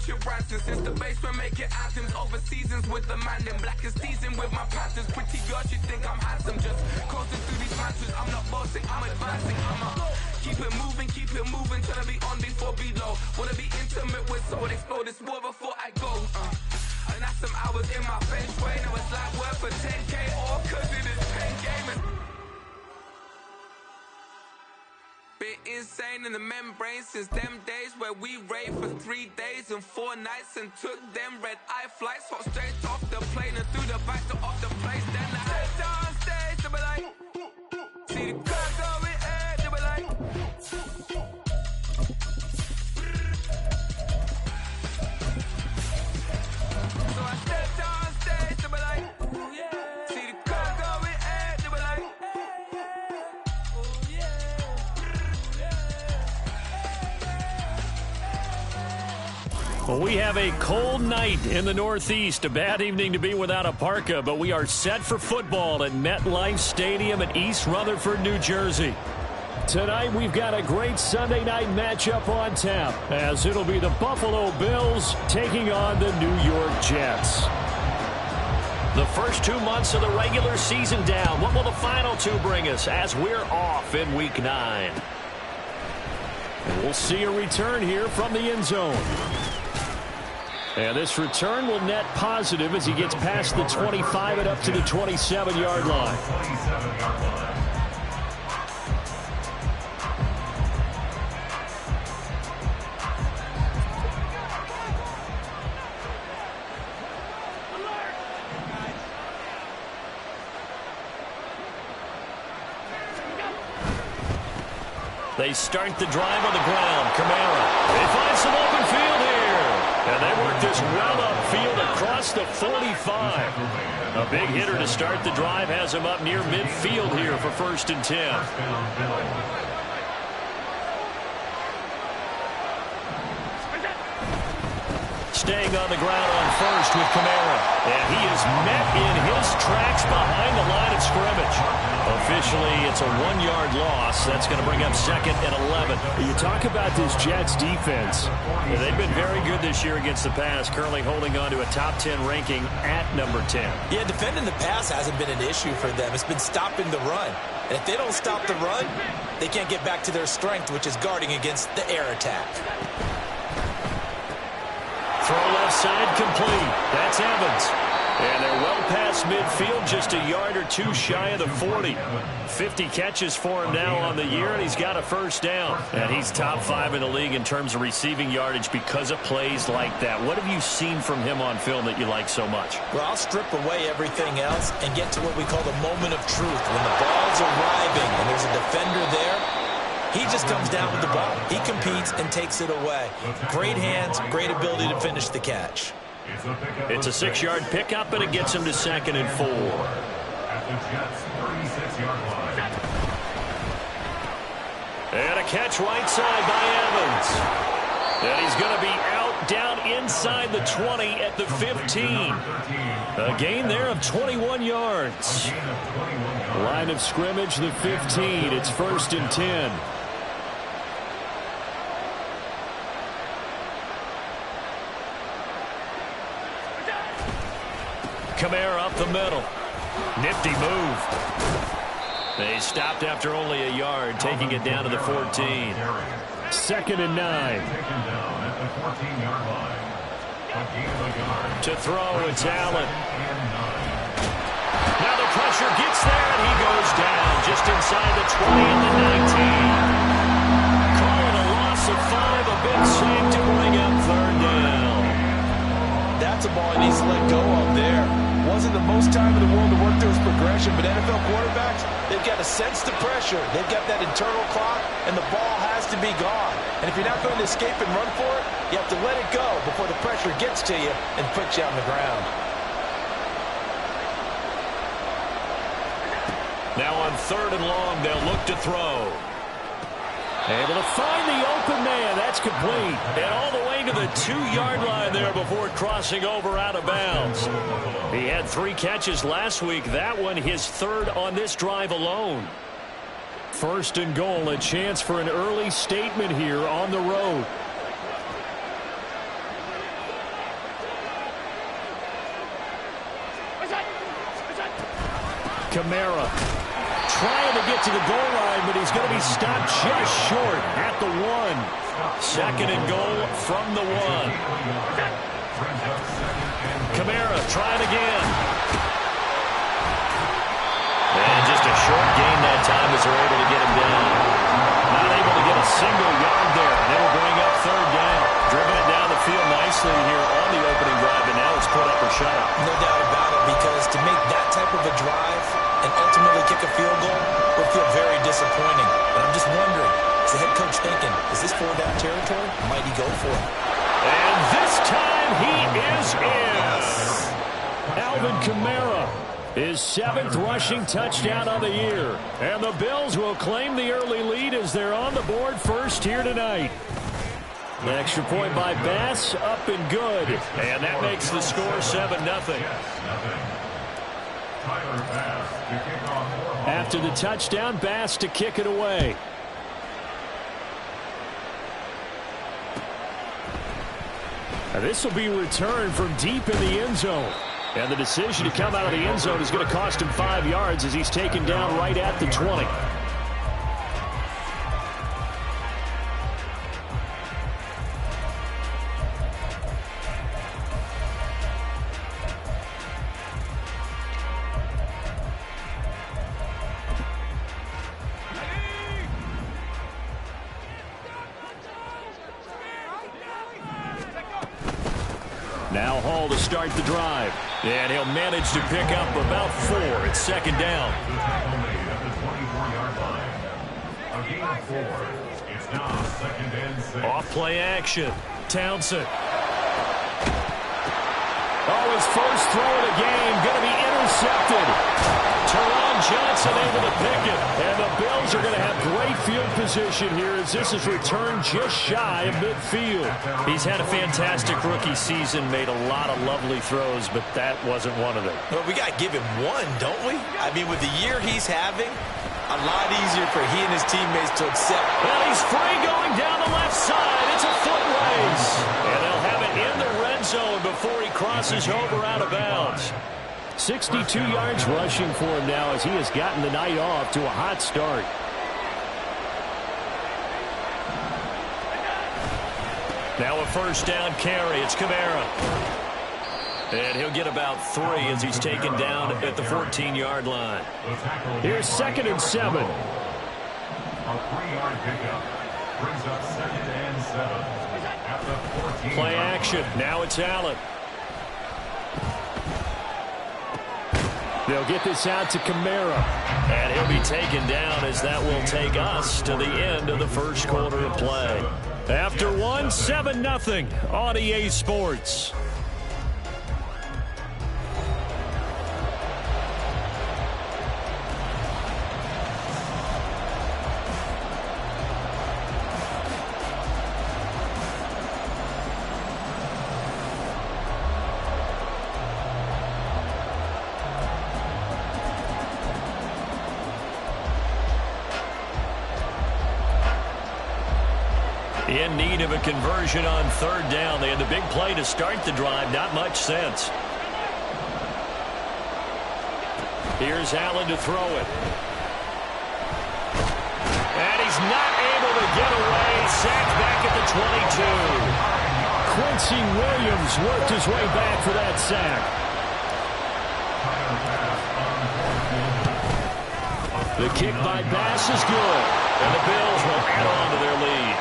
Richard Branson. Since the basement making anthems over seasons with the man. Then black is seasoned with my Panthers. Pretty girl, she think I'm handsome. Just coasting through these mantras. I'm not bossing, I'm advancing. Keep it moving till I be on before below. Wanna be intimate with someone, explore this war before I go. And that's some hours in my bench way. Now it's like work for 10K or cause it is 10 gaming. Been insane in the membrane since them days where we raved for 3 days and 4 nights and took them red eye flights. Hot straight off the plane and through the back door of the place. Then I head down stage to be like, see the crowd going ahead to be like. So I step down stage to be like, see the crowd going ahead to be like. Well, we have a cold night in the Northeast. A bad evening to be without a parka, but we are set for football at MetLife Stadium in East Rutherford, New Jersey. Tonight, we've got a great Sunday night matchup on tap, as it'll be the Buffalo Bills taking on the New York Jets. The first 2 months of the regular season down. What will the final 2 bring us as we're off in Week 9? And we'll see a return here from the end zone. And this return will net positive as he gets past the 25 and up to the 27-yard line. They start the drive on the ground. Kamara. They find some open field here. And they work this well upfield across the 45. A big hitter to start the drive has him up near midfield here for 1st and 10. Staying on the ground on first with Kamara. And he is met in his tracks behind the line of scrimmage. Officially, it's a 1-yard loss. That's going to bring up 2nd and 11. You talk about this Jets defense. They've been very good this year against the pass, currently holding on to a top 10 ranking at number 10. Yeah, defending the pass hasn't been an issue for them. It's been stopping the run. And if they don't stop the run, they can't get back to their strength, which is guarding against the air attack. Throw left side complete. That's Evans. And they're well past midfield, just a yard or 2 shy of the 40. 50 catches for him now on the year, and he's got a 1st down. And he's top 5 in the league in terms of receiving yardage because of plays like that. What have you seen from him on film that you like so much? Well, I'll strip away everything else and get to what we call the moment of truth. When the ball's arriving and there's a defender there, he just comes down with the ball. He competes and takes it away. Great hands, great ability to finish the catch. It's a 6-yard pickup, and it gets him to 2nd and 4. And a catch right side by Evans. And he's going to be out down inside the 20 at the 15. A gain there of 21 yards. Line of scrimmage, the 15. It's 1st and 10. Kamara up the middle. Nifty move. They stopped after only a yard, taking it down to the 14. 2nd and 9. To throw, it's Allen. Now the pressure gets there, and he goes down just inside the 20 and the 19. Call it a loss of 5, a big save to bring up 3rd down. That's a ball he needs to let go of there. Wasn't the most time in the world to work through his progression, but NFL quarterbacks, they've got to sense the pressure. They've got that internal clock, and the ball has to be gone. And if you're not going to escape and run for it, you have to let it go before the pressure gets to you and puts you on the ground. Now on 3rd and long, they'll look to throw. Able to find the open man. That's complete. And all the way to the 2-yard line there before crossing over out of bounds. He had 3 catches last week. That one his 3rd on this drive alone. 1st and goal, a chance for an early statement here on the road. Kamara trying to get to the goal line, but he's going to be stopped just short at the 1. 2nd and goal from the 1. Kamara trying again. And just a short gain that time as they're able to get him down. Not able to get a single yard there. And it'll bring up 3rd down. Driven it down the field nicely here on the opening drive, and now it's put up or shut up. No doubt about it, because to make that type of a drive and ultimately kick a field goal would feel very disappointing. But I'm just wondering, is the head coach thinking, is this 4-down territory? Might he go for it? And this time he is in. Alvin Kamara, his 7th rushing touchdown of the year. And the Bills will claim the early lead as they're on the board first here tonight. The extra point by Bass, up and good. And that makes the score 7-0. After the touchdown, Bass to kick it away. Now this will be returned from deep in the end zone. And the decision to come out of the end zone is going to cost him 5 yards as he's taken down right at the 20. Now Hall to start the drive. And he'll manage to pick up about 4. It's 2nd down. Off play action. Townsend. Oh, his first throw of the game going to be intercepted. Teron Johnson able to pick it. And the Bills are going to have great field position here as this is returned just shy of midfield. He's had a fantastic rookie season, made a lot of lovely throws, but that wasn't one of them. Well, we got to give him one, don't we? I mean, with the year he's having, a lot easier for he and his teammates to accept. Well, he's free going down the left side. It's a foot race. And they'll have it in the red zone before he crosses over out of bounds. 62 yards rushing for him now as he has gotten the night off to a hot start. Now a first down carry. It's Kamara. And he'll get about 3 as he's taken down at the 14-yard line. Here's 2nd and 7. A 3-yard pickup brings up 2nd and 7 at the 14. Play action. Now it's Allen. They'll get this out to Kamara. And he'll be taken down as that will take us to the end of the first quarter of play. After 1, 7-0 on EA Sports. In need of a conversion on 3rd down. They had the big play to start the drive. Not much sense. Here's Allen to throw it. And he's not able to get away. Sacked back at the 22. Quincy Williams worked his way back for that sack. The kick by Bass is good. And the Bills will add on to their lead.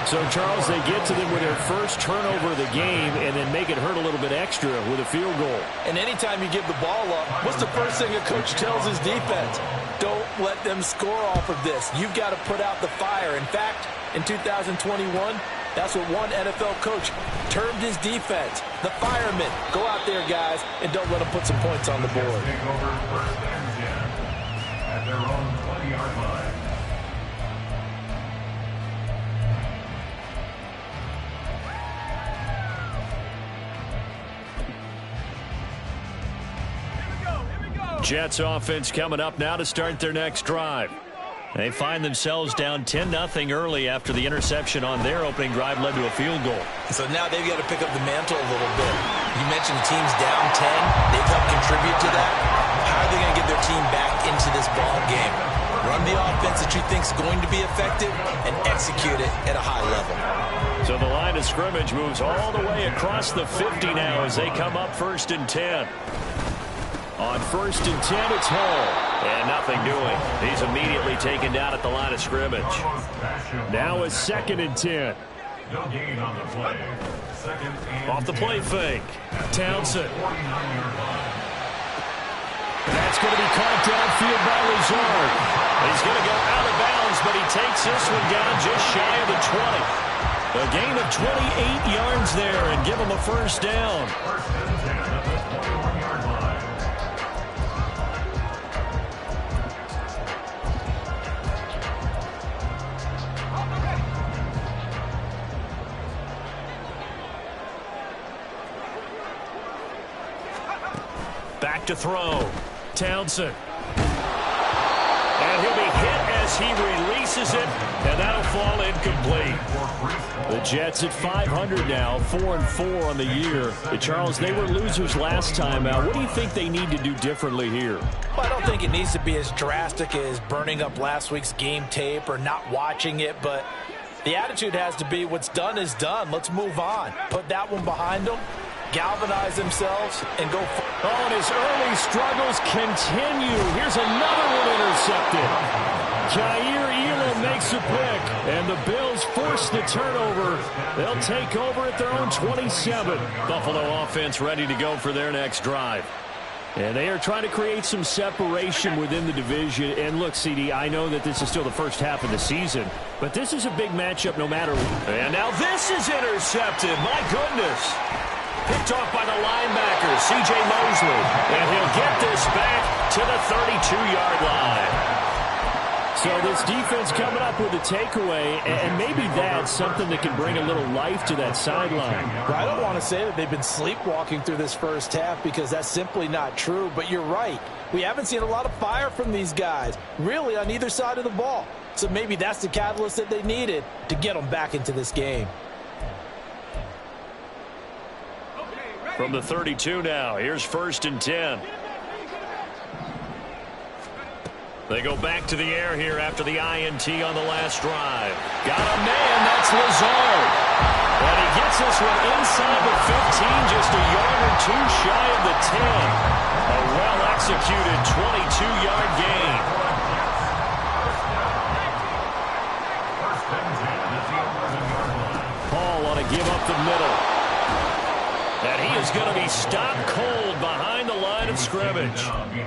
So, Charles, they get to them with their first turnover of the game and then make it hurt a little bit extra with a field goal. And anytime you give the ball up, what's the first thing a coach tells his defense? Don't let them score off of this. You've got to put out the fire. In fact, in 2021, that's what one NFL coach termed his defense. The firemen. Go out there, guys, and don't let them put some points on the board. Take over 1st and 10 at their own 20-yard line. Jets offense coming up now to start their next drive. They find themselves down 10-0 early after the interception on their opening drive led to a field goal. So now they've got to pick up the mantle a little bit. You mentioned the team's down 10. They've helped contribute to that. How are they going to get their team back into this ball game? Run the offense that you think is going to be effective and execute it at a high level. So the line of scrimmage moves all the way across the 50 now as they come up 1st and 10. On 1st and 10, it's Hall. And nothing doing. He's immediately taken down at the line of scrimmage. Now it's 2nd and 10. No gain on the play. Second and Off the play fake. Townsend. 49-yard line. That's going to be caught downfield by Lazard. He's going to go out of bounds, but he takes this one down just shy of the 20. A gain of 28 yards there and give him a first down. First and 10 at the 21-yard line. Back to throw. Townsend. And he'll be hit as he releases it, and that'll fall incomplete. The Jets at 500 now, 4-4 on the year. Charles, they were losers last time out. What do you think they need to do differently here? Well, I don't think it needs to be as drastic as burning up last week's game tape or not watching it, but the attitude has to be what's done is done. Let's move on. Put that one behind them. Galvanize themselves and go. Oh, and his early struggles continue. Here's another one intercepted. Jair Elam makes a pick, and the Bills force the turnover. They'll take over at their own 27. Buffalo offense ready to go for their next drive. And they are trying to create some separation within the division. And look, CD, I know that this is still the first half of the season, but this is a big matchup no matter what. And now this is intercepted. My goodness. Picked off by the linebacker, C.J. Mosley. And he'll get this back to the 32-yard line. So this defense coming up with a takeaway, and maybe that's something that can bring a little life to that sideline. I don't want to say that they've been sleepwalking through this first half because that's simply not true, but you're right. We haven't seen a lot of fire from these guys, really on either side of the ball. So maybe that's the catalyst that they needed to get them back into this game. From the 32 now, here's 1st and 10. They go back to the air here after the INT on the last drive. Got a man, that's Lazard. And he gets this one inside the 15, just a yard or two shy of the 10. A well-executed 22-yard gain. Paul on a give up the middle. And he is going to be stopped cold behind the line of scrimmage.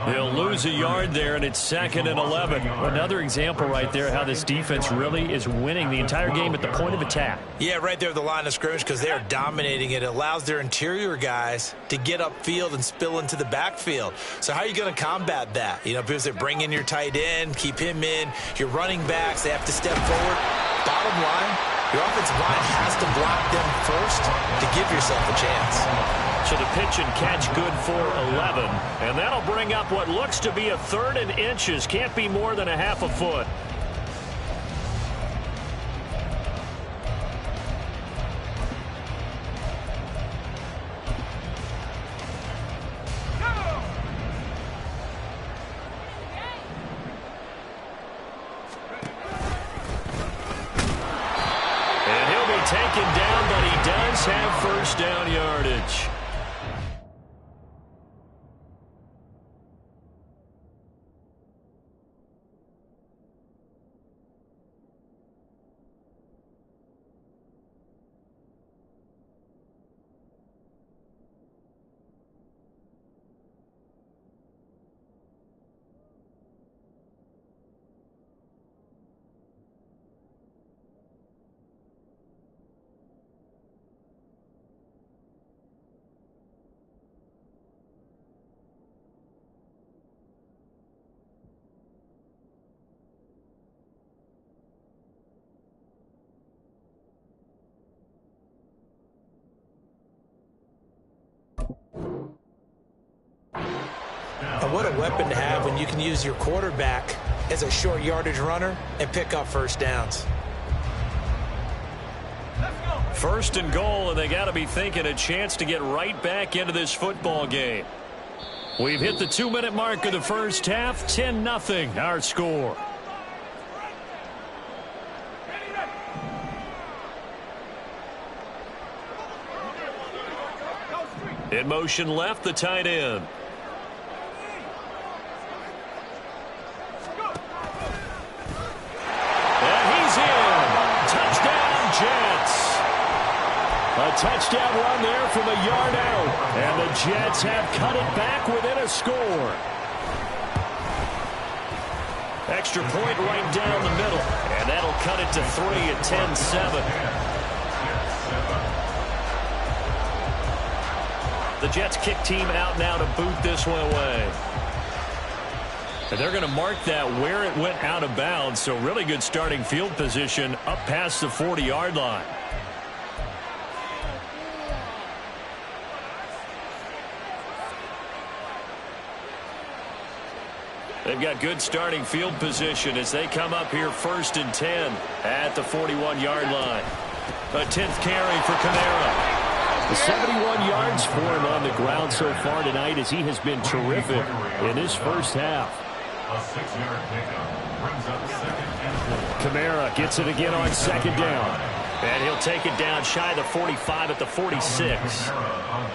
He'll lose a yard there, and it's 2nd and 11. Another example right there how this defense really is winning the entire game at the point of attack. Yeah, right there at the line of scrimmage because they are dominating it. It allows their interior guys to get upfield and spill into the backfield. So how are you going to combat that? You know, because they bring in your tight end, keep him in. Your running backs, they have to step forward. Bottom line, your offensive line has to block them first to give yourself a chance. So the pitch and catch good for 11. And that'll bring up what looks to be a 3rd and inches. Can't be more than a half a foot. Taken down, but he does have first down yardage. And what a weapon to have when you can use your quarterback as a short yardage runner and pick up first downs. First and goal, and they got to be thinking a chance to get right back into this football game. We've hit the 2-minute mark of the first half. 10-0 our score. In motion left, the tight end. And he's in. Touchdown, Jets. A touchdown run there from a yard out. And the Jets have cut it back within a score. Extra point right down the middle. And that'll cut it to 3 at 10-7. The Jets kick team out now to boot this one away. And they're going to mark that where it went out of bounds. So really good starting field position up past the 40-yard line. They've got good starting field position as they come up here 1st and 10 at the 41-yard line. A 10th carry for Kamara. 71 yards for him on the ground so far tonight as he has been terrific in this first half. A 6-yard pickup brings up 2nd and 4. Kamara gets it again on 2nd down. And he'll take it down shy of the 45 at the 46.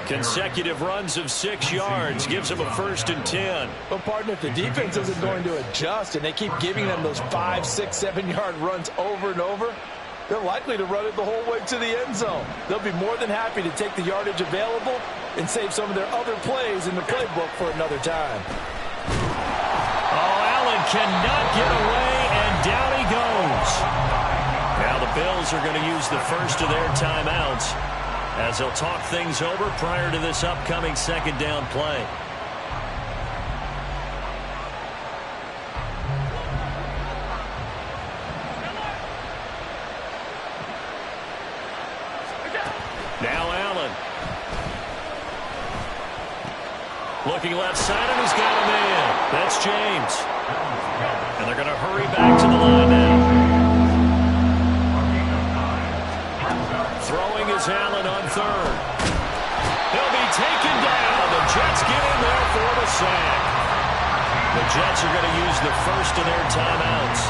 Consecutive runs of 6 yards gives him a 1st and 10. Well, partner, if the defense isn't going to adjust and they keep giving them those 5, 6, 7-yard runs over and over, they're likely to run it the whole way to the end zone. They'll be more than happy to take the yardage available and save some of their other plays in the playbook for another time. Oh, Allen cannot get away, and down he goes. Now the Bills are going to use the first of their timeouts as they'll talk things over prior to this upcoming 2nd down play. Now Allen. Looking left side, and he's got him in. That's James. And they're going to hurry back to the line now. Throwing is Allen on 3rd. He'll be taken down. The Jets get in there for the sack. The Jets are going to use the first of their timeouts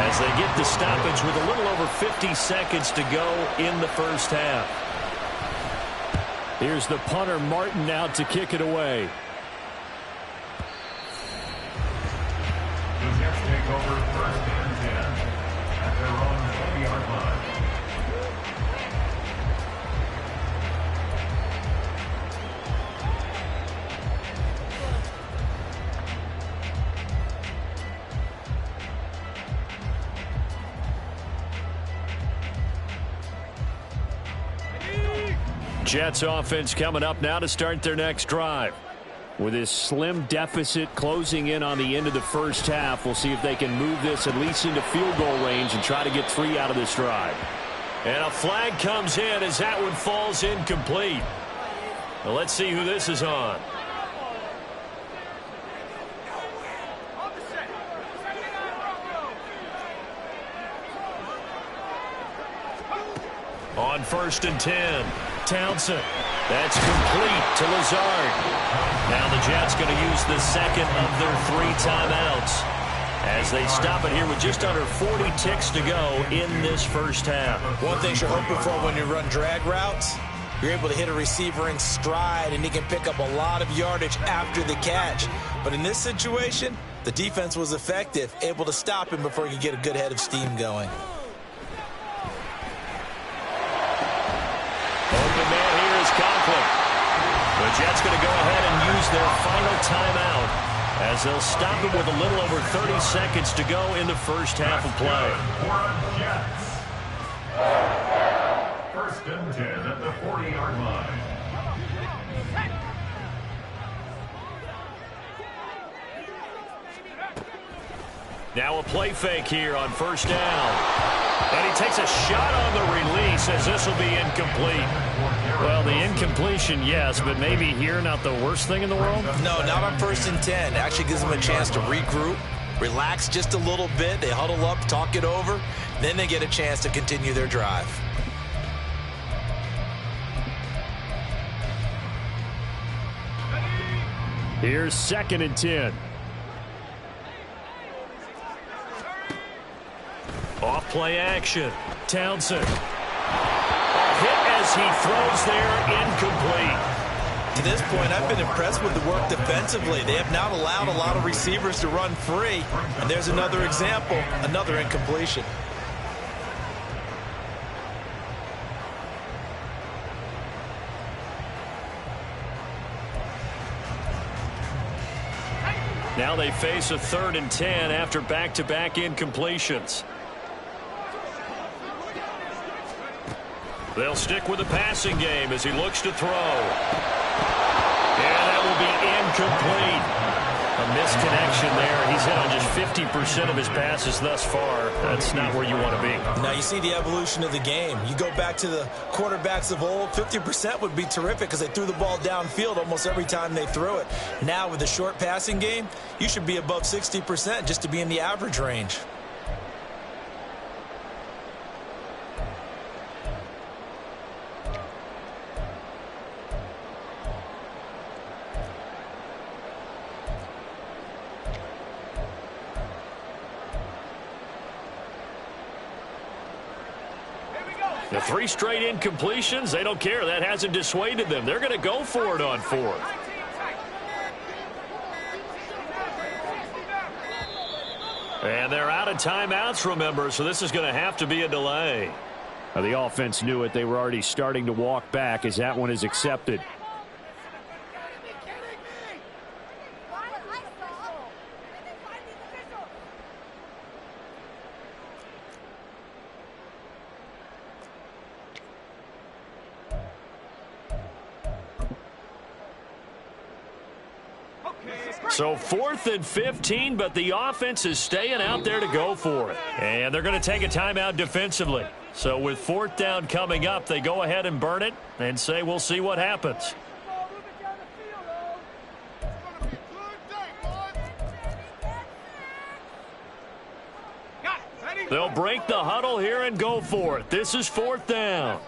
as they get the stoppage with a little over 50 seconds to go in the first half. Here's the punter, Martin, out to kick it away. The Jets take over 1st and 10 at their own 20-yard line. Jets offense coming up now to start their next drive. With this slim deficit closing in on the end of the first half, we'll see if they can move this at least into field goal range and try to get 3 out of this drive. And a flag comes in as that one falls incomplete. Well, let's see who this is on. On 1st and 10, Townsend. That's complete to Lazard. Now the Jets going to use the second of their 3 timeouts as they stop it here with just under 40 ticks to go in this first half. One thing you're hoping for when you run drag routes, you're able to hit a receiver in stride and he can pick up a lot of yardage after the catch. But in this situation, the defense was effective, able to stop him before he could get a good head of steam going. Open man here is Conklin. The Jets going to go ahead and use their final timeout as they'll stop it with a little over 30 seconds to go in the first half of play. For Jets. 1st and 10 at the 40-yard line. Now a play fake here on 1st down. And he takes a shot on the release as this will be incomplete. Well, the incompletion, yes, but maybe here not the worst thing in the world? No, not on 1st and 10. Actually gives them a chance to regroup, relax just a little bit. They huddle up, talk it over. Then they get a chance to continue their drive. Here's 2nd and 10. Off play action. Townsend. Hit as he throws there, incomplete. To this point, I've been impressed with the work defensively. They have not allowed a lot of receivers to run free. And there's another example, another incompletion. Now they face a 3rd and 10 after back-to-back incompletions. They'll stick with the passing game as he looks to throw. And that will be incomplete. A misconnection there. He's hit on just 50% of his passes thus far. That's not where you want to be. Now you see the evolution of the game. You go back to the quarterbacks of old, 50% would be terrific because they threw the ball downfield almost every time they threw it. Now with the short passing game, you should be above 60% just to be in the average range. The 3 straight incompletions, they don't care. That hasn't dissuaded them. They're going to go for it on 4th. And they're out of timeouts, remember, so this is going to have to be a delay. Now, the offense knew it. They were already starting to walk back as that one is accepted. So 4th and 15, but the offense is staying out there to go for it. And they're going to take a timeout defensively. So with 4th down coming up, they go ahead and burn it and say we'll see what happens. They'll break the huddle here and go for it. This is 4th down.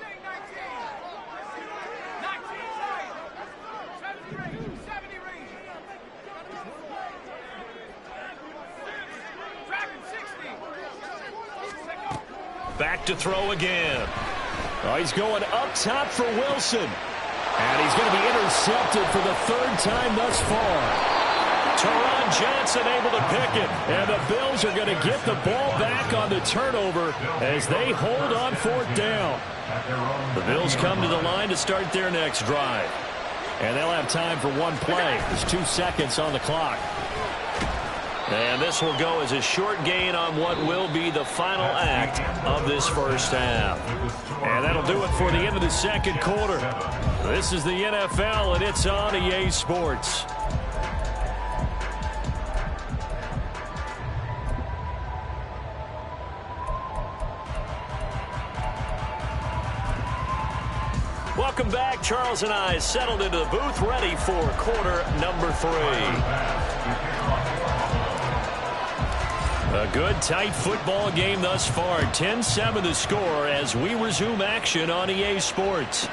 Back to throw again. Oh, he's going up top for Wilson. And he's going to be intercepted for the 3rd time thus far. Teron Johnson able to pick it. And the Bills are going to get the ball back on the turnover as they hold on 4th down. The Bills come to the line to start their next drive. And they'll have time for one play. There's 2 seconds on the clock. And this will go as a short gain on what will be the final act of this first half. And that'll do it for the end of the 2nd quarter. This is the NFL, and it's on EA Sports. Welcome back. Charles and I settled into the booth, ready for quarter number 3. A good, tight football game thus far. 10-7 the score as we resume action on EA Sports.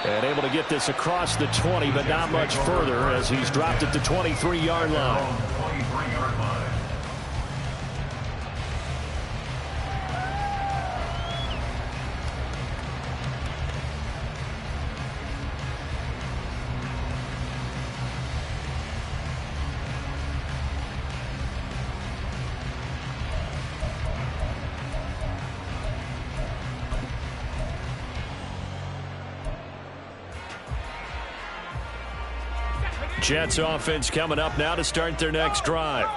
And able to get this across the 20, but not much further as he's dropped it to 23-yard line. Jets offense coming up now to start their next drive.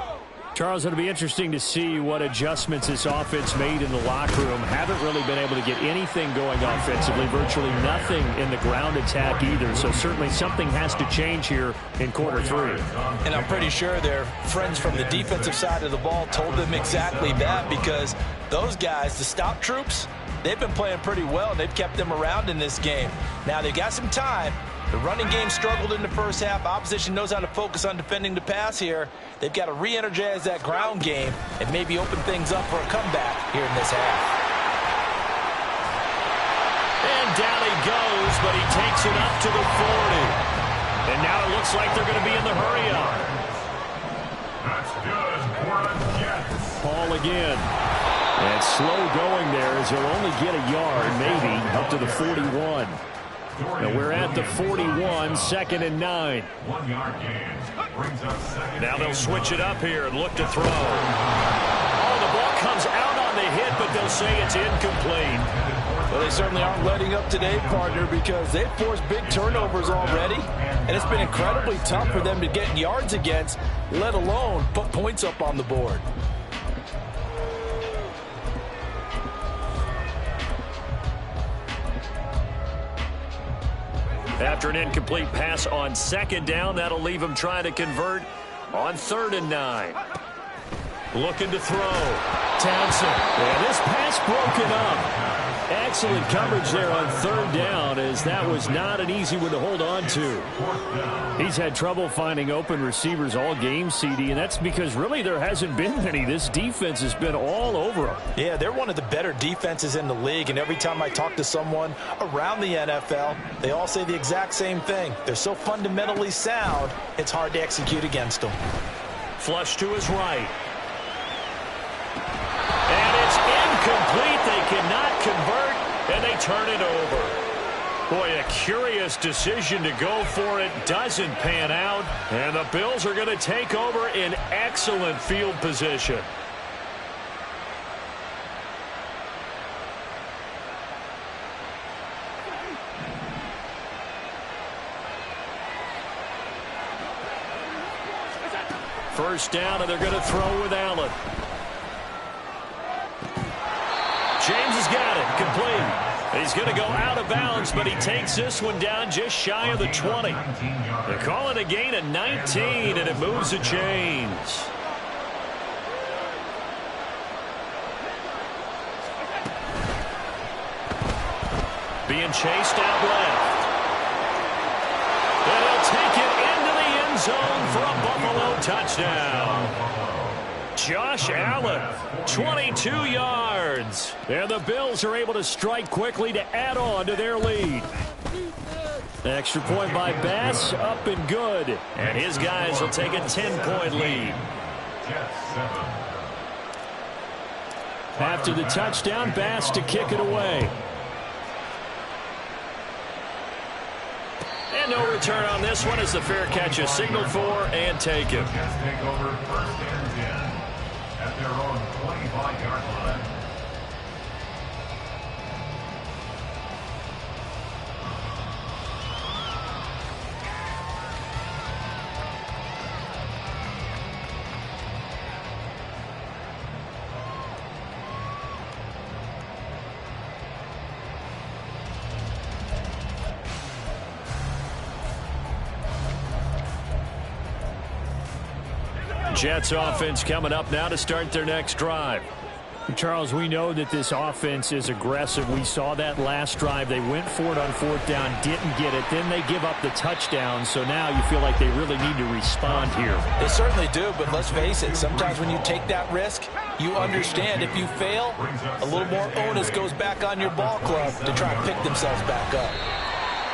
Charles, it'll be interesting to see what adjustments this offense made in the locker room. Haven't really been able to get anything going offensively, virtually nothing in the ground attack either. So certainly something has to change here in quarter 3. And I'm pretty sure their friends from the defensive side of the ball told them exactly that, because those guys, the stop troops, they've been playing pretty well, and they've kept them around in this game. Now they've got some time. The running game struggled in the first half. Opposition knows how to focus on defending the pass here. They've got to re-energize that ground game and maybe open things up for a comeback here in this half. And down he goes, but he takes it up to the 40. And now it looks like they're going to be in the hurry-up. That's good for the Jets. Ball again. And slow going there as he'll only get a yard, maybe, up to the 41. Now we're at the 41, 2nd and 9. 1 yard gain. Brings up 2nd. Now they'll switch it up here and look to throw. Oh, the ball comes out on the hit, but they'll say it's incomplete. Well, they certainly aren't letting up today, partner, because they've forced big turnovers already, and it's been incredibly tough for them to get yards against, let alone put points up on the board. After an incomplete pass on 2nd down, that'll leave him trying to convert on 3rd and 9. Looking to throw. Townsend. And this pass broken up. Excellent coverage there on 3rd down, as that was not an easy one to hold on to. He's had trouble finding open receivers all game, CD, and that's because really there hasn't been many. This defense has been all over him. Yeah, they're one of the better defenses in the league, and every time I talk to someone around the NFL, they all say the exact same thing. They're so fundamentally sound, it's hard to execute against them. Flush to his right. And it's incomplete. They cannot convert, and they turn it over. Boy, a curious decision to go for it. Doesn't pan out, and the Bills are going to take over in excellent field position. First down, and they're going to throw with Allen. James has got it. Complete. He's going to go out of bounds, but he takes this one down just shy of the 20. They're calling a gain of 19, and it moves the chains. Being chased out left. And he'll take it into the end zone for a Buffalo touchdown. Josh Allen, 22 yards. And the Bills are able to strike quickly to add on to their lead. Extra point by Bass, up and good. And his guys will take a 10-point lead. After the touchdown, Bass to kick it away. And no return on this one as the fair catch is signaled for and taken. Jets take over 1st and 10 at their own 25-yard line. Jets offense coming up now to start their next drive. Charles, we know that this offense is aggressive. We saw that last drive. They went for it on 4th down, didn't get it. Then they give up the touchdown. So now you feel like they really need to respond here. They certainly do, but let's face it. Sometimes when you take that risk, you understand if you fail, a little more onus goes back on your ball club to try and pick themselves back up.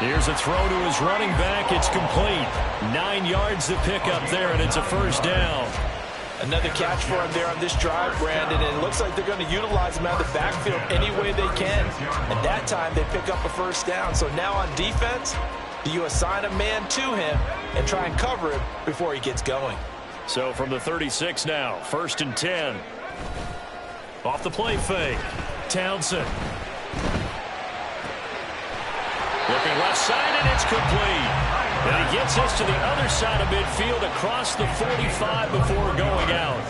Here's a throw to his running back. It's complete. 9 yards to pick up there, and it's a first down. Another catch for him there on this drive, Brandon, and it looks like they're going to utilize him out of the backfield any way they can. And that time, they pick up a first down. So now on defense, do you assign a man to him and try and cover him before he gets going? So from the 36 now, 1st and 10. Off the play fake. Townsend. Looking left side, and it's complete. And he gets us to the other side of midfield across the 45 before going out.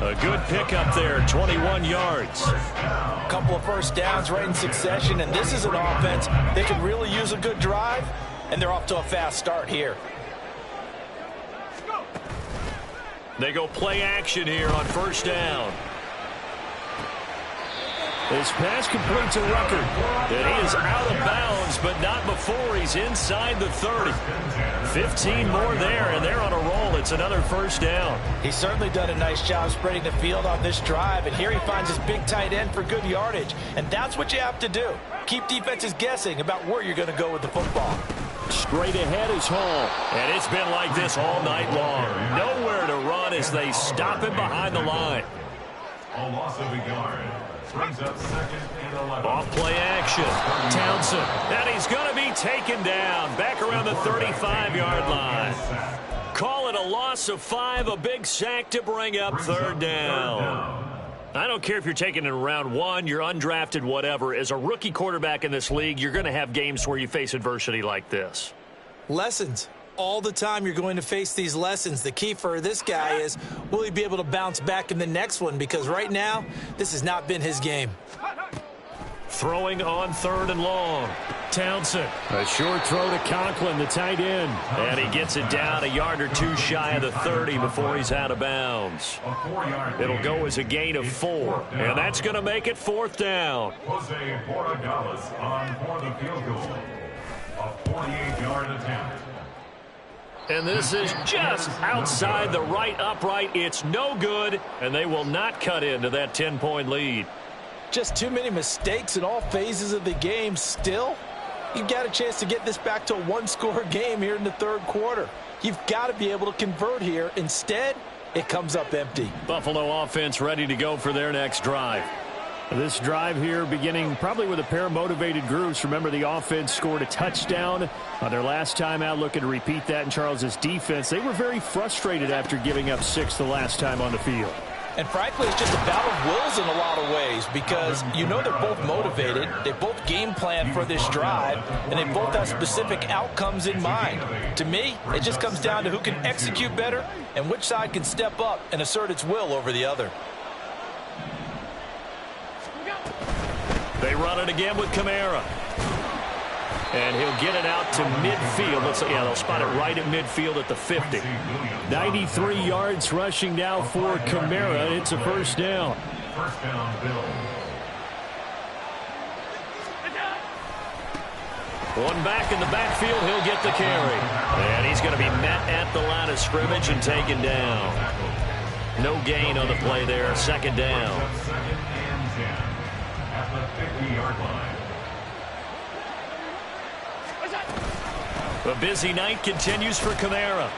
A good pickup there, 21 yards. A couple of first downs right in succession, and this is an offense that can really use a good drive, and they're off to a fast start here. They go play action here on first down. This pass completes a record. And he is out of bounds, but not before 4. He's inside the 30. 15 more there, and they're on a roll. It's another first down. He's certainly done a nice job spreading the field on this drive, and here he finds his big tight end for good yardage. And that's what you have to do. Keep defenses guessing about where you're going to go with the football. Straight ahead is Hall. And it's been like this all night long. Nowhere to run as they stop him behind the line. A loss of a yard. Brings up 2nd and 11. Off play action. Townsend. And he's going to be taken down. Back around the 35-yard line. Call it a loss of 5. A big sack to bring up 3rd down. I don't care if you're taking it in round 1, you're undrafted, whatever. As a rookie quarterback in this league, you're going to have games where you face adversity like this. Lessons. All the time you're going to face these lessons. The key for this guy is, will he be able to bounce back in the next one? Because right now, this has not been his game. Throwing on 3rd and long. Townsend. A short throw to Conklin, the tight end. And he gets it down a yard or 2 shy of the 30 before he's out of bounds. It'll go as a gain of 4. And that's going to make it 4th down. Jose Borregales on for the field goal. A 48-yard attempt. And this is just outside the right upright. It's no good, and they will not cut into that 10-point lead. Just too many mistakes in all phases of the game. Still, you've got a chance to get this back to a 1-score game here in the 3rd quarter. You've got to be able to convert here. Instead, it comes up empty. Buffalo offense ready to go for their next drive. This drive here beginning probably with a pair of motivated groups. Remember, the offense scored a touchdown on their last time out, looking to repeat that in Charles's defense. They were very frustrated after giving up 6 the last time on the field. And frankly, it's just a battle of wills in a lot of ways, because you know they're both motivated, they both game plan for this drive, and they both have specific outcomes in mind. To me, it just comes down to who can execute better and which side can step up and assert its will over the other. They run it again with Kamara. And he'll get it out to midfield. They'll spot it right at midfield at the 50. 93 yards rushing now for Kamara. It's a first down. First down, Bill. One back in the backfield, he'll get the carry. And he's going to be met at the line of scrimmage and taken down. No gain on the play there. 2nd down. 2nd and 10 at the 50-yard line. The busy night continues for Kamara.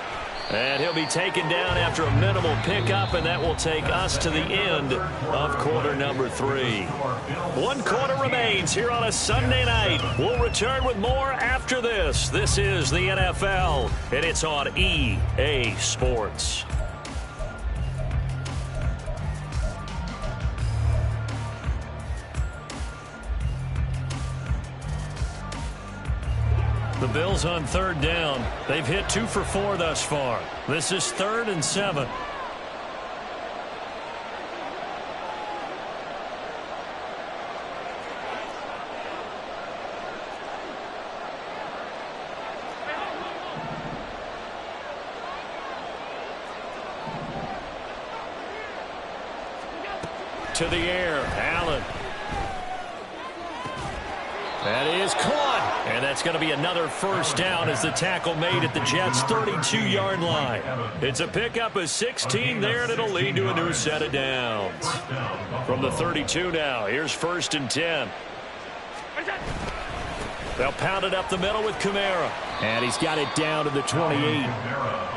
And he'll be taken down after a minimal pickup, and that will take us to the end of quarter number 3. 1 quarter remains here on a Sunday night. We'll return with more after this. This is the NFL, and it's on EA Sports. The Bills on 3rd down. They've hit 2 for 4 thus far. This is 3rd and 7. To the air, Allen. That is caught, and that's going to be another first down as the tackle made at the Jets' 32-yard line. It's a pickup of 16 there, and it'll lead to a new set of downs. From the 32 now, here's 1st and 10. They'll pound it up the middle with Kamara. And he's got it down to the 28.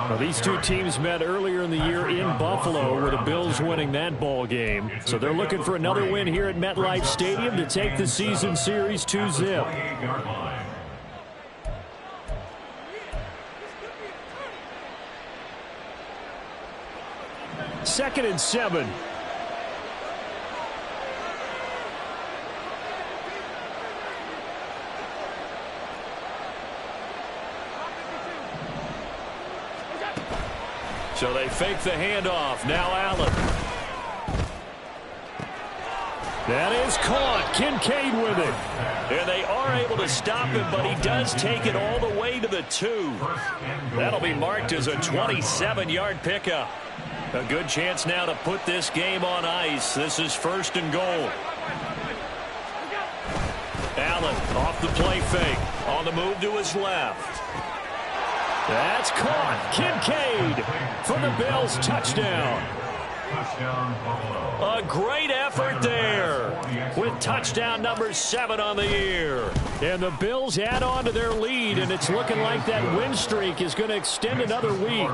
Well, these two teams met earlier in the year in Buffalo, with the Bills winning that ball game. So they're looking for another win here at MetLife Stadium to take the season series 2-zip. 2nd and 7. So they fake the handoff. Now Allen. That is caught. Kincaid with it. And they are able to stop him, but he does take it all the way to the 2. That'll be marked as a 27-yard pickup. A good chance now to put this game on ice. This is 1st and goal. Allen off the play fake. On the move to his left. That's caught. Kincaid for the Bills. Touchdown. A great effort there with touchdown number 7 on the year. And the Bills add on to their lead, and it's looking like that win streak is going to extend another week.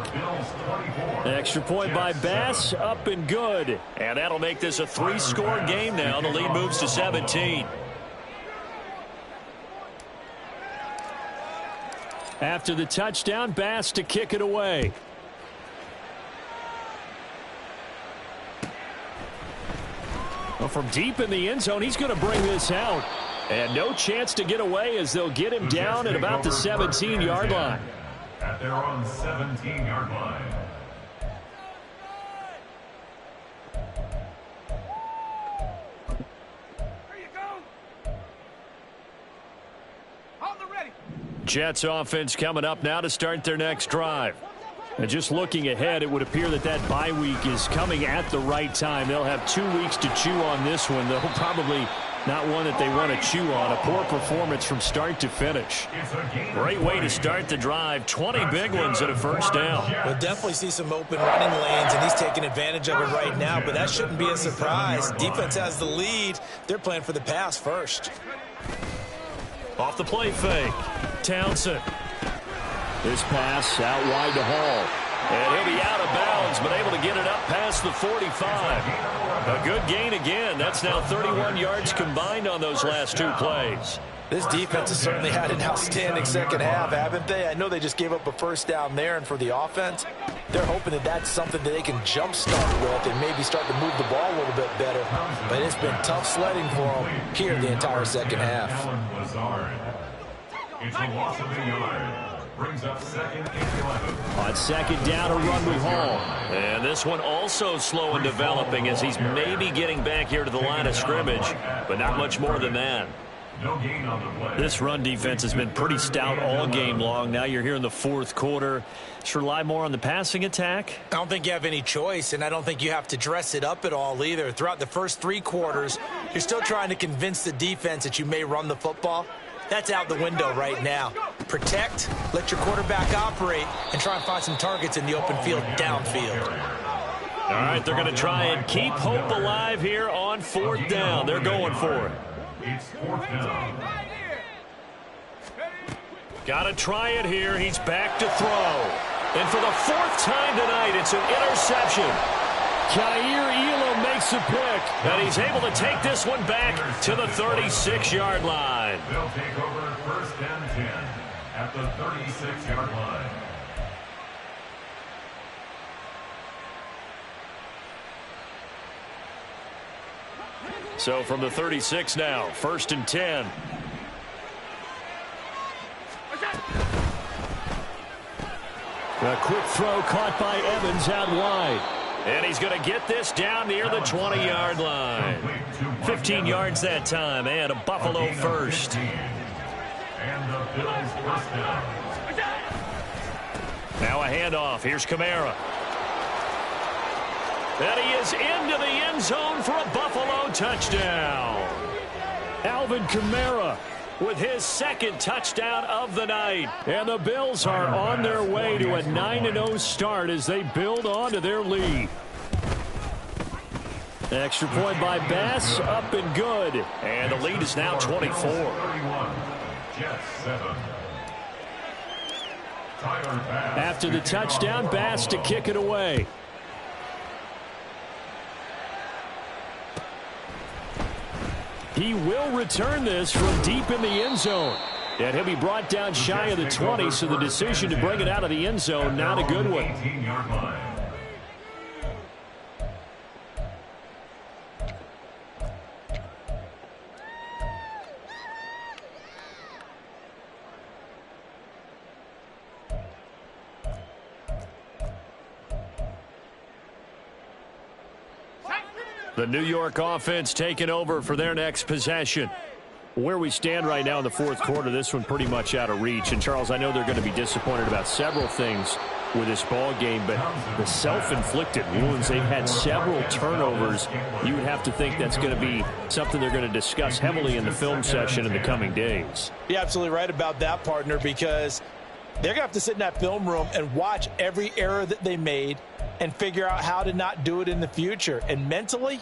Extra point by Bass, up and good. And that'll make this a 3-score game now. The lead moves to 17. After the touchdown, Bass to kick it away. Well, from deep in the end zone, he's going to bring this out. And no chance to get away as they'll get him down at about the 17-yard line. At their own 17-yard line. Jets offense coming up now to start their next drive. And just looking ahead, it would appear that that bye week is coming at the right time. They'll have 2 weeks to chew on this one, though probably not one that they want to chew on. A poor performance from start to finish. Great way to start the drive. 20 big ones at a first down. We'll definitely see some open running lanes, and he's taking advantage of it right now, but that shouldn't be a surprise. Defense has the lead. They're playing for the pass first. Off the play fake. Townsend. This pass out wide to Hall. And he'll be out of bounds, but able to get it up past the 45. A good gain again. That's now 31 yards combined on those last 2 plays. This defense has certainly had an outstanding second half, haven't they? I know they just gave up a first down there, and for the offense, they're hoping that that's something that they can jumpstart with and maybe start to move the ball a little bit better. But it's been tough sledding for them here the entire second half. It's a loss of a yard. Brings up 2nd and 11. On second down, a run with Hall. And this one also slow in developing as he's maybe getting back here to the line of scrimmage, but not much more than that. No gain on the play. This run defense has been pretty stout all game long. Now you're here in the 4th quarter. Just rely more on the passing attack. I don't think you have any choice, and I don't think you have to dress it up at all either. Throughout the first 3 quarters, you're still trying to convince the defense that you may run the football. That's out the window right now. Protect, let your quarterback operate, and try and find some targets in the open field downfield. All right, they're going to try and keep hope alive here on 4th down. They're going for it. It's 4th down. Got to try it here. He's back to throw. And for the 4th time tonight, it's an interception. Kaiir Elam makes a pick, and he's able to take this one back to the 36-yard line. They'll take over 1st and 10 at the 36-yard line. So from the 36 now, 1st and 10. A quick throw caught by Evans out wide. And he's going to get this down near the 20-yard line. 15 yards that time, and a Buffalo first. And the Bills first down. Now a handoff. Here's Kamara. And he is into the end zone for a Buffalo touchdown. Alvin Kamara with his 2nd touchdown of the night. And the Bills are on their way to a 9-0 start as they build on to their lead. Extra point by Bass, up and good. And the lead is now 24. 31. Jets 7. After the touchdown, Bass to kick it away. He will return this from deep in the end zone. And he'll be brought down shy of the 20, so the decision to bring it out of the end zone, not a good one. 18-yard line. The New York offense taking over for their next possession. Where we stand right now in the 4th quarter, this one pretty much out of reach. And, Charles, I know they're going to be disappointed about several things with this ball game, but the self-inflicted wounds, they've had several turnovers. You would have to think that's going to be something they're going to discuss heavily in the film session in the coming days. You're absolutely right about that, partner, because they're going to have to sit in that film room and watch every error that they made and figure out how to not do it in the future. And mentally,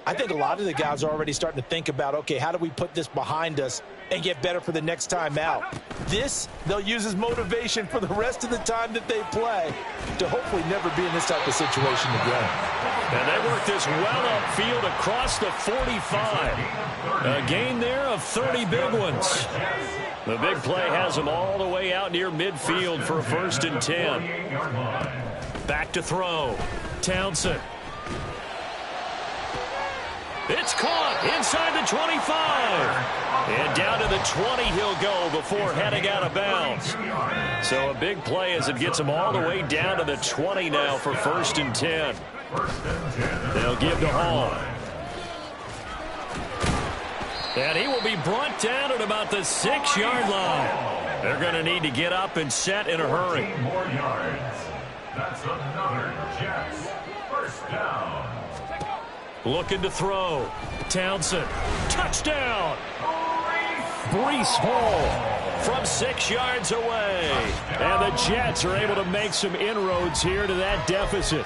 I think a lot of the guys are already starting to think about, okay, how do we put this behind us and get better for the next time out? This, they'll use as motivation for the rest of the time that they play to hopefully never be in this type of situation again. And they work this well upfield across the 45. A gain there of 30 big ones. The big play has them all the way out near midfield for a 1st and 10. Back to throw. Townsend. It's caught inside the 25. And down to the 20 he'll go before heading out of bounds. So a big play as it gets him all the way down to the 20 now for 1st and 10. They'll give to Hall. And he will be brought down at about the 6-yard line. They're going to need to get up and set in a hurry. 8 more yards. That's another Jets 1st down. Looking to throw. Townsend. Touchdown. Breece Hall from 6 yards away. And the Jets are able to make some inroads here to that deficit.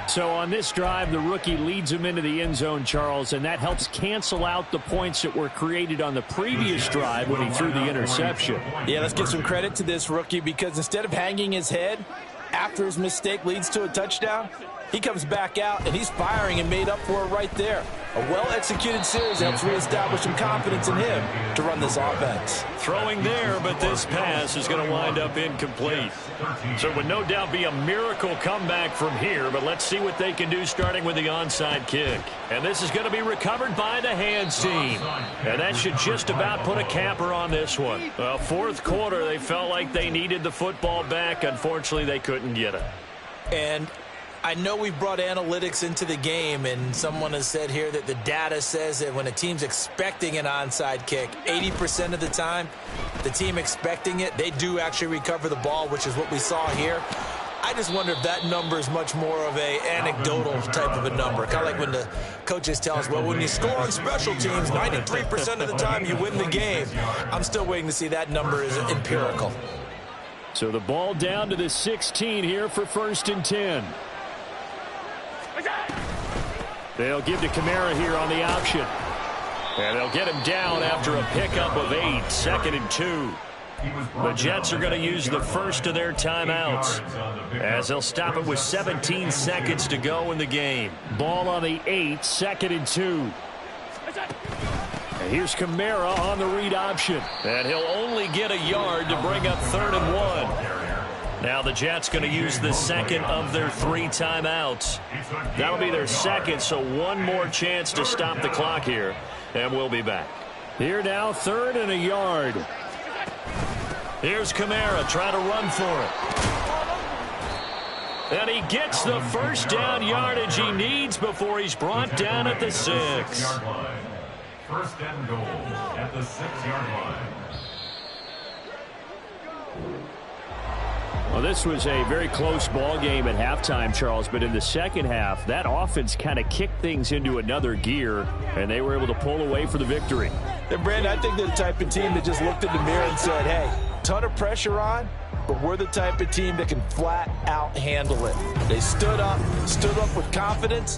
So on this drive, the rookie leads him into the end zone, Charles, and that helps cancel out the points that were created on the previous drive when he threw the interception. Yeah, let's give some credit to this rookie, because instead of hanging his head after his mistake leads to a touchdown, he comes back out and he's firing and made up for it right there. A well-executed series helps reestablish some confidence in him to run this offense. Throwing there, but this pass is going to wind up incomplete. So it would no doubt be a miracle comeback from here, but let's see what they can do starting with the onside kick. And this is going to be recovered by the hands team. And that should just about put a capper on this one. Fourth quarter, they felt like they needed the football back. Unfortunately, they couldn't get it. And I know we've brought analytics into the game, and someone has said here that the data says that when a team's expecting an onside kick, 80% of the time, the team expecting it, they do actually recover the ball, which is what we saw here. I just wonder if that number is much more of an anecdotal type of a number. Kind of like when the coaches tell us, well, when you score on special teams, 93% of the time you win the game. I'm still waiting to see that number is empirical. So the ball down to the 16 here for 1st and 10. They'll give to Kamara here on the option. And they'll get him down after a pickup of 8, 2nd and 2. The Jets are going to use the first of their timeouts as they'll stop it with 17 seconds to go in the game. Ball on the 8, 2nd and 2. And here's Kamara on the read option. And he'll only get a yard to bring up 3rd and 1. Now the Jets going to use the second of their 3 timeouts. That'll be their second, so one more chance to stop the clock here. And we'll be back. Here now, 3rd and a yard. Here's Kamara trying to run for it. And he gets the first down yardage he needs before he's brought down at the 6. 1st and goal at the 6-yard line. Well, this was a very close ball game at halftime, Charles, but in the second half, that offense kind of kicked things into another gear, and they were able to pull away for the victory. And, Brandon, I think they're the type of team that just looked in the mirror and said, hey, ton of pressure on, but we're the type of team that can flat out handle it. They stood up with confidence.